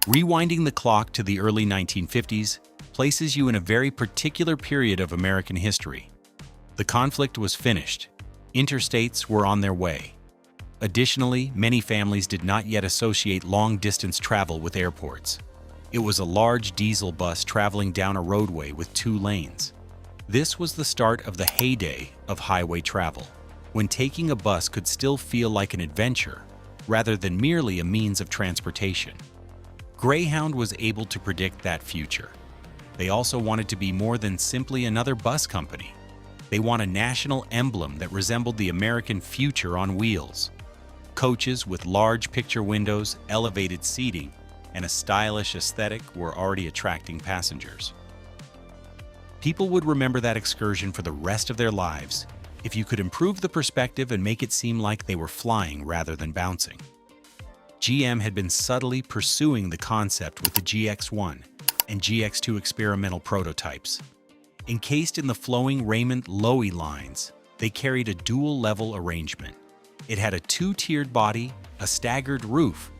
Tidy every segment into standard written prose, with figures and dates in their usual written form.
Rewinding the clock to the early 1950s places you in a very particular period of American history. The conflict was finished. Interstates were on their way. Additionally, many families did not yet associate long-distance travel with airports. It was a large diesel bus traveling down a roadway with 2 lanes. This was the start of the heyday of highway travel, when taking a bus could still feel like an adventure rather than merely a means of transportation. Greyhound was able to predict that future. They also wanted to be more than simply another bus company. They want a national emblem that resembled the American future on wheels. Coaches with large picture windows, elevated seating, and a stylish aesthetic were already attracting passengers. People would remember that excursion for the rest of their lives if you could improve the perspective and make it seem like they were flying rather than bouncing. GM had been subtly pursuing the concept with the GX1 and GX2 experimental prototypes. Encased in the flowing Raymond Loewy lines, they carried a dual-level arrangement. It had a 2-tiered body, a staggered roof,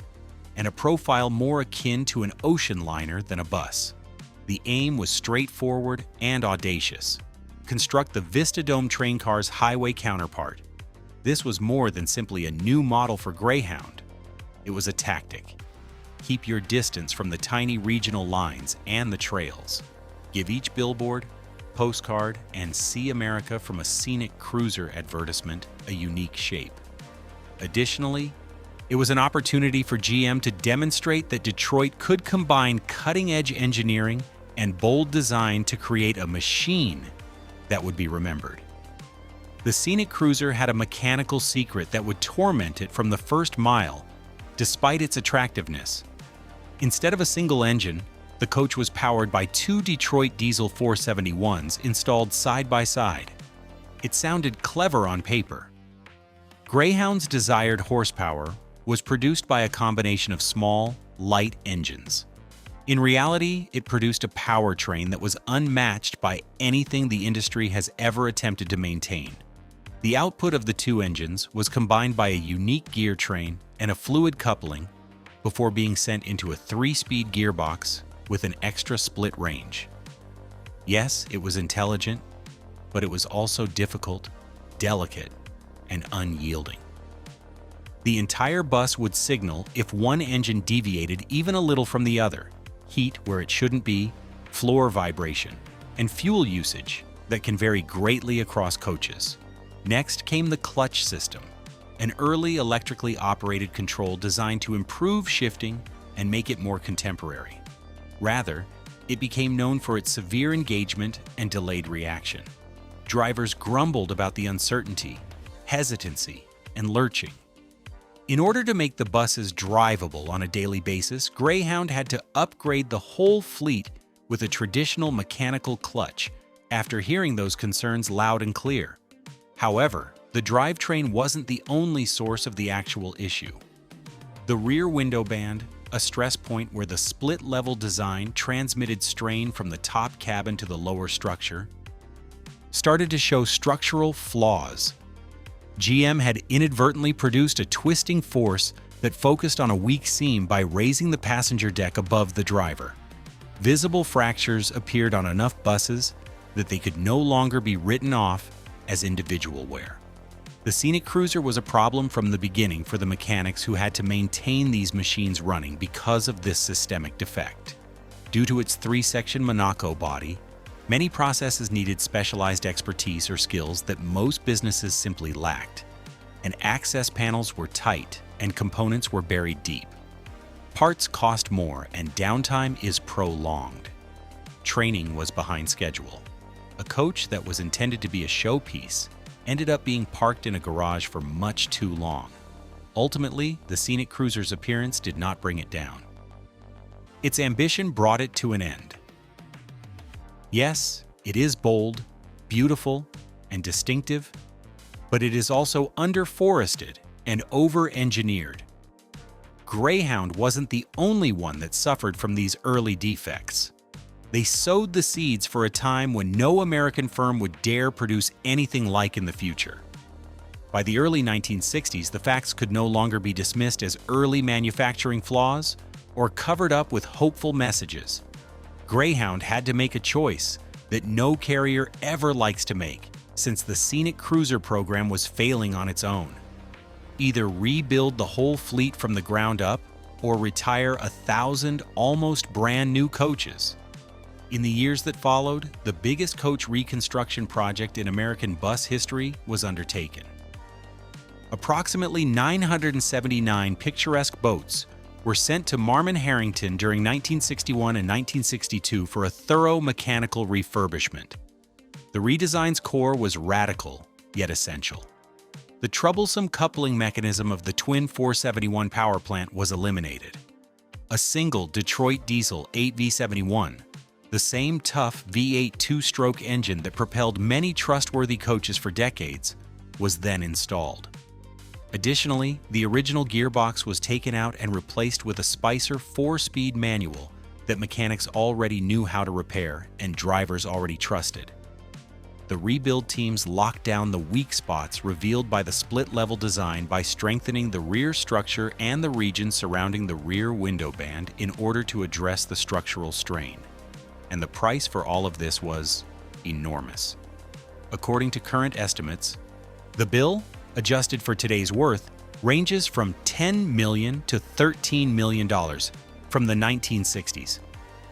and a profile more akin to an ocean liner than a bus. The aim was straightforward and audacious. Construct the Vistadome train car's highway counterpart. This was more than simply a new model for Greyhound. It was a tactic. Keep your distance from the tiny regional lines and the trails. Give each billboard, postcard, and See America from a Scenic Cruiser advertisement a unique shape. Additionally, it was an opportunity for GM to demonstrate that Detroit could combine cutting-edge engineering and bold design to create a machine that would be remembered. The Scenic Cruiser had a mechanical secret that would torment it from the first mile, despite its attractiveness. Instead of a single engine, the coach was powered by 2 Detroit diesel 471s installed side by side. It sounded clever on paper. Greyhound's desired horsepower was produced by a combination of small, light engines. In reality, it produced a powertrain that was unmatched by anything the industry has ever attempted to maintain. The output of the 2 engines was combined by a unique gear train and a fluid coupling before being sent into a 3-speed gearbox with an extra split range. Yes, it was intelligent, but it was also difficult, delicate, and unyielding. The entire bus would signal if one engine deviated even a little from the other, heat where it shouldn't be, floor vibration, and fuel usage that can vary greatly across coaches. Next came the clutch system, an early electrically operated control designed to improve shifting and make it more contemporary. Rather, it became known for its severe engagement and delayed reaction. Drivers grumbled about the uncertainty, hesitancy, and lurching. In order to make the buses drivable on a daily basis, Greyhound had to upgrade the whole fleet with a traditional mechanical clutch after hearing those concerns loud and clear. However, the drivetrain wasn't the only source of the actual issue. The rear window band, a stress point where the split-level design transmitted strain from the top cabin to the lower structure, started to show structural flaws. GM had inadvertently produced a twisting force that focused on a weak seam by raising the passenger deck above the driver. Visible fractures appeared on enough buses that they could no longer be written off as individual wear. The Scenic Cruiser was a problem from the beginning for the mechanics who had to maintain these machines running because of this systemic defect. Due to its 3-section Monaco body, many processes needed specialized expertise or skills that most businesses simply lacked, and access panels were tight and components were buried deep. Parts cost more and downtime is prolonged. Training was behind schedule. A coach that was intended to be a showpiece ended up being parked in a garage for much too long. Ultimately, the Scenic Cruiser's appearance did not bring it down. Its ambition brought it to an end. Yes, it is bold, beautiful, and distinctive, but it is also underforested and over-engineered. Greyhound wasn't the only one that suffered from these early defects. They sowed the seeds for a time when no American firm would dare produce anything like in the future. By the early 1960s, the facts could no longer be dismissed as early manufacturing flaws or covered up with hopeful messages. Greyhound had to make a choice that no carrier ever likes to make, since the Scenic Cruiser program was failing on its own. Either rebuild the whole fleet from the ground up, or retire 1,000 almost brand new coaches. In the years that followed, the biggest coach reconstruction project in American bus history was undertaken. Approximately 979 picturesque boats were sent to Marmon Harrington during 1961 and 1962 for a thorough mechanical refurbishment. The redesign's core was radical, yet essential. The troublesome coupling mechanism of the twin 471 power plant was eliminated. A single Detroit diesel 8V71, the same tough V8 two-stroke engine that propelled many trustworthy coaches for decades, was then installed. Additionally, the original gearbox was taken out and replaced with a Spicer 4-speed manual that mechanics already knew how to repair and drivers already trusted. The rebuild teams locked down the weak spots revealed by the split-level design by strengthening the rear structure and the region surrounding the rear window band in order to address the structural strain. And the price for all of this was enormous. According to current estimates, the bill, adjusted for today's worth, ranges from $10 million to $13 million from the 1960s.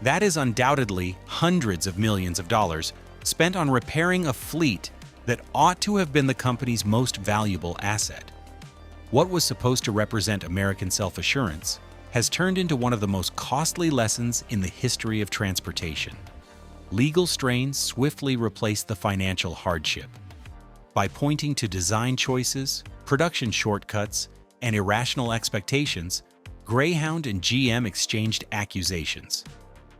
That is undoubtedly hundreds of millions of dollars spent on repairing a fleet that ought to have been the company's most valuable asset. What was supposed to represent American self-assurance has turned into one of the most costly lessons in the history of transportation. Legal strains swiftly replaced the financial hardship. By pointing to design choices, production shortcuts, and irrational expectations, Greyhound and GM exchanged accusations.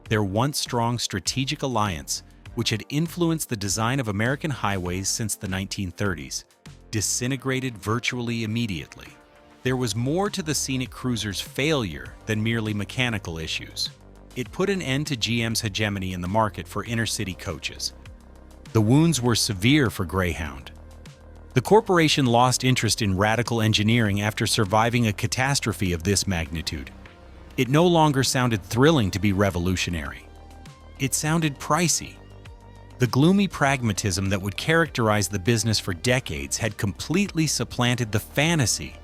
Their once strong strategic alliance, which had influenced the design of American highways since the 1930s, disintegrated virtually immediately. There was more to the Scenic Cruiser's failure than merely mechanical issues. It put an end to GM's hegemony in the market for inner-city coaches. The wounds were severe for Greyhound. The corporation lost interest in radical engineering after surviving a catastrophe of this magnitude. It no longer sounded thrilling to be revolutionary. It sounded pricey. The gloomy pragmatism that would characterize the business for decades had completely supplanted the fantasy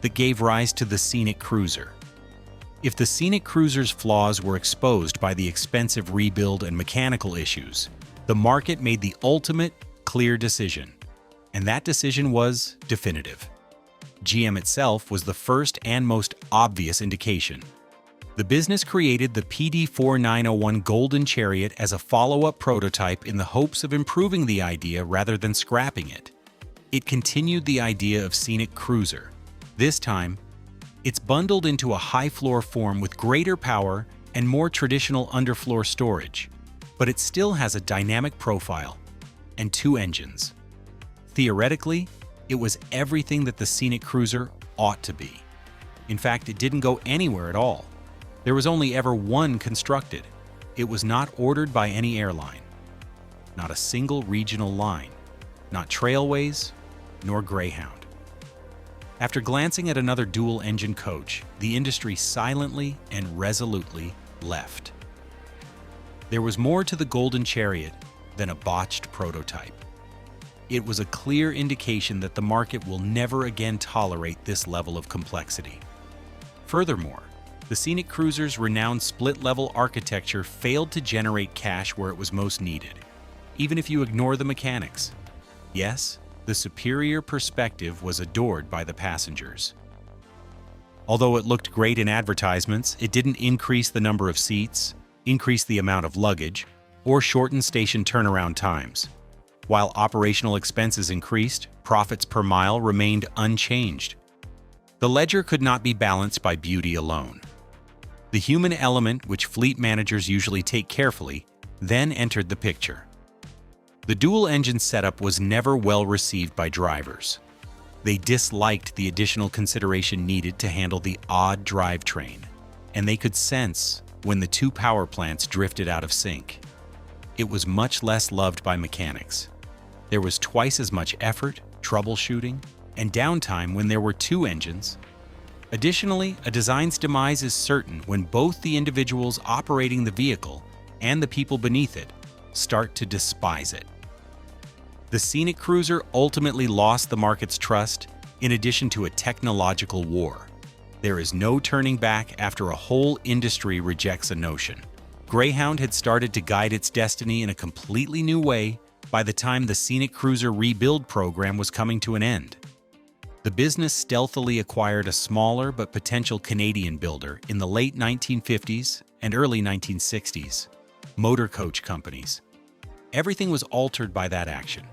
that gave rise to the Scenic Cruiser. If the Scenic Cruiser's flaws were exposed by the expensive rebuild and mechanical issues, the market made the ultimate, clear decision. And that decision was definitive. GM itself was the first and most obvious indication. The business created the PD4901 Golden Chariot as a follow-up prototype in the hopes of improving the idea rather than scrapping it. It continued the idea of Scenic Cruiser. This time, it's bundled into a high-floor form with greater power and more traditional underfloor storage, but it still has a dynamic profile and 2 engines. Theoretically, it was everything that the Scenic Cruiser ought to be. In fact, it didn't go anywhere at all. There was only ever one constructed. It was not ordered by any airline. Not a single regional line. Not Trailways, nor Greyhound. After glancing at another dual-engine coach, the industry silently and resolutely left. There was more to the Golden Chariot than a botched prototype. It was a clear indication that the market will never again tolerate this level of complexity. Furthermore, the Scenic Cruiser's renowned split-level architecture failed to generate cash where it was most needed, even if you ignore the mechanics. Yes, the superior perspective was adored by the passengers. Although it looked great in advertisements, it didn't increase the number of seats, increase the amount of luggage, or shorten station turnaround times. While operational expenses increased, profits per mile remained unchanged. The ledger could not be balanced by beauty alone. The human element, which fleet managers usually take carefully, then entered the picture. The dual-engine setup was never well received by drivers. They disliked the additional consideration needed to handle the odd drivetrain, and they could sense when the 2 power plants drifted out of sync. It was much less loved by mechanics. There was twice as much effort, troubleshooting, and downtime when there were 2 engines. Additionally, a design's demise is certain when both the individuals operating the vehicle and the people beneath it start to despise it. The Scenicruiser ultimately lost the market's trust in addition to a technological war. There is no turning back after a whole industry rejects a notion. Greyhound had started to guide its destiny in a completely new way by the time the Scenicruiser rebuild program was coming to an end. The business stealthily acquired a smaller but potential Canadian builder in the late 1950s and early 1960s, motor coach companies. Everything was altered by that action.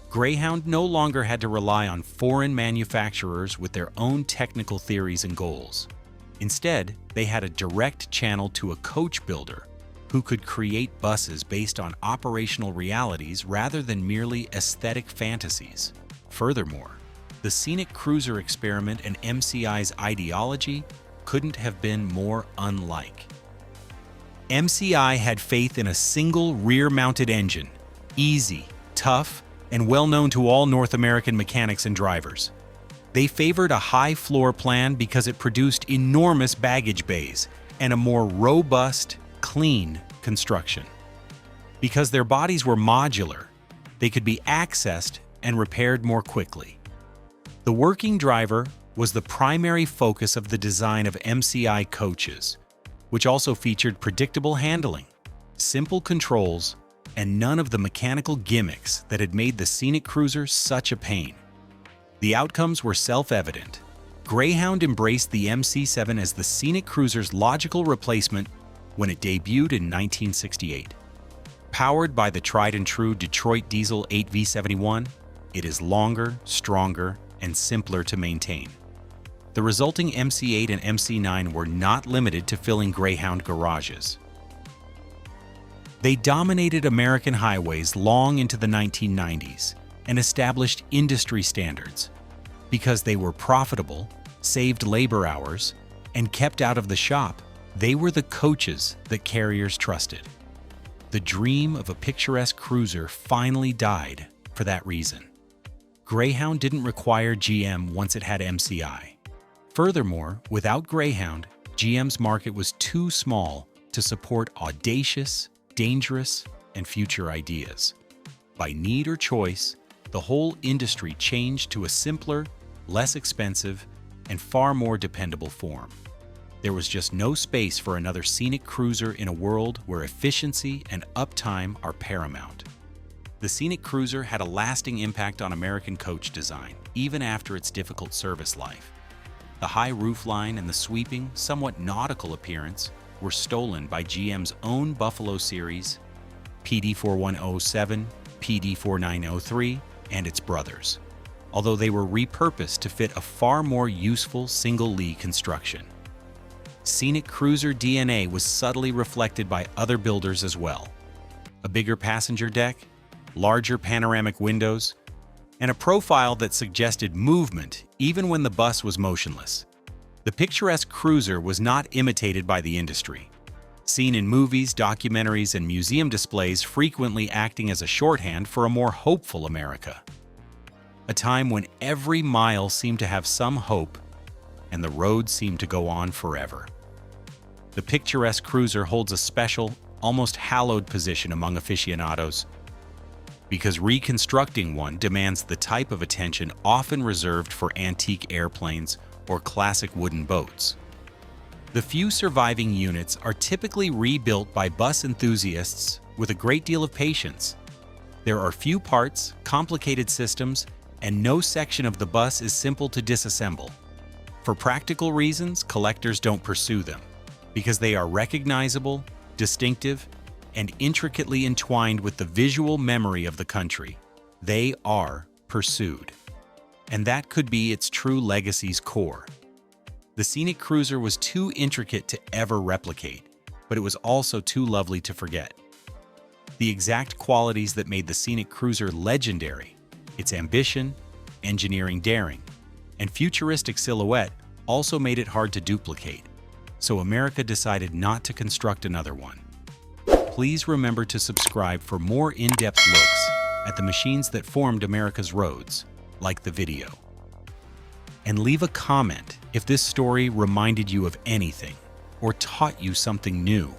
Greyhound no longer had to rely on foreign manufacturers with their own technical theories and goals. Instead, they had a direct channel to a coach builder who could create buses based on operational realities rather than merely aesthetic fantasies. Furthermore, the Scenicruiser experiment and MCI's ideology couldn't have been more unlike. MCI had faith in a single rear-mounted engine, easy, tough, and well-known to all North American mechanics and drivers. They favored a high floor plan because it produced enormous baggage bays and a more robust, clean construction. Because their bodies were modular, they could be accessed and repaired more quickly. The working driver was the primary focus of the design of MCI coaches, which also featured predictable handling, simple controls, and none of the mechanical gimmicks that had made the Scenicruiser such a pain. The outcomes were self-evident. Greyhound embraced the MC7 as the Scenicruiser's logical replacement when it debuted in 1968. Powered by the tried-and-true Detroit Diesel 8V71, it is longer, stronger, and simpler to maintain. The resulting MC8 and MC9 were not limited to filling Greyhound garages. They dominated American highways long into the 1990s and established industry standards. Because they were profitable, saved labor hours, and kept out of the shop, they were the coaches that carriers trusted. The dream of a picturesque cruiser finally died for that reason. Greyhound didn't require GM once it had MCI. Furthermore, without Greyhound, GM's market was too small to support audacious, dangerous, and future ideas. By need or choice, the whole industry changed to a simpler, less expensive, and far more dependable form. There was just no space for another Scenicruiser in a world where efficiency and uptime are paramount. The Scenicruiser had a lasting impact on American coach design, even after its difficult service life. The high roofline and the sweeping, somewhat nautical appearance were stolen by GM's own Buffalo series, PD4107, PD4903, and its brothers, although they were repurposed to fit a far more useful single-lee construction. Scenicruiser DNA was subtly reflected by other builders as well. A bigger passenger deck, larger panoramic windows, and a profile that suggested movement even when the bus was motionless. The picturesque cruiser was not imitated by the industry, seen in movies, documentaries, and museum displays frequently acting as a shorthand for a more hopeful America. A time when every mile seemed to have some hope and the road seemed to go on forever. The picturesque cruiser holds a special, almost hallowed position among aficionados, because reconstructing one demands the type of attention often reserved for antique airplanes or classic wooden boats. The few surviving units are typically rebuilt by bus enthusiasts with a great deal of patience. There are few parts, complicated systems, and no section of the bus is simple to disassemble. For practical reasons, collectors don't pursue them, because they are recognizable, distinctive, and intricately entwined with the visual memory of the country. They are pursued. And that could be its true legacy's core. The Scenicruiser was too intricate to ever replicate, but it was also too lovely to forget. The exact qualities that made the Scenicruiser legendary, its ambition, engineering daring, and futuristic silhouette also made it hard to duplicate, so America decided not to construct another one. Please remember to subscribe for more in-depth looks at the machines that formed America's roads, like the video. And leave a comment If this story reminded you of anything or taught you something new,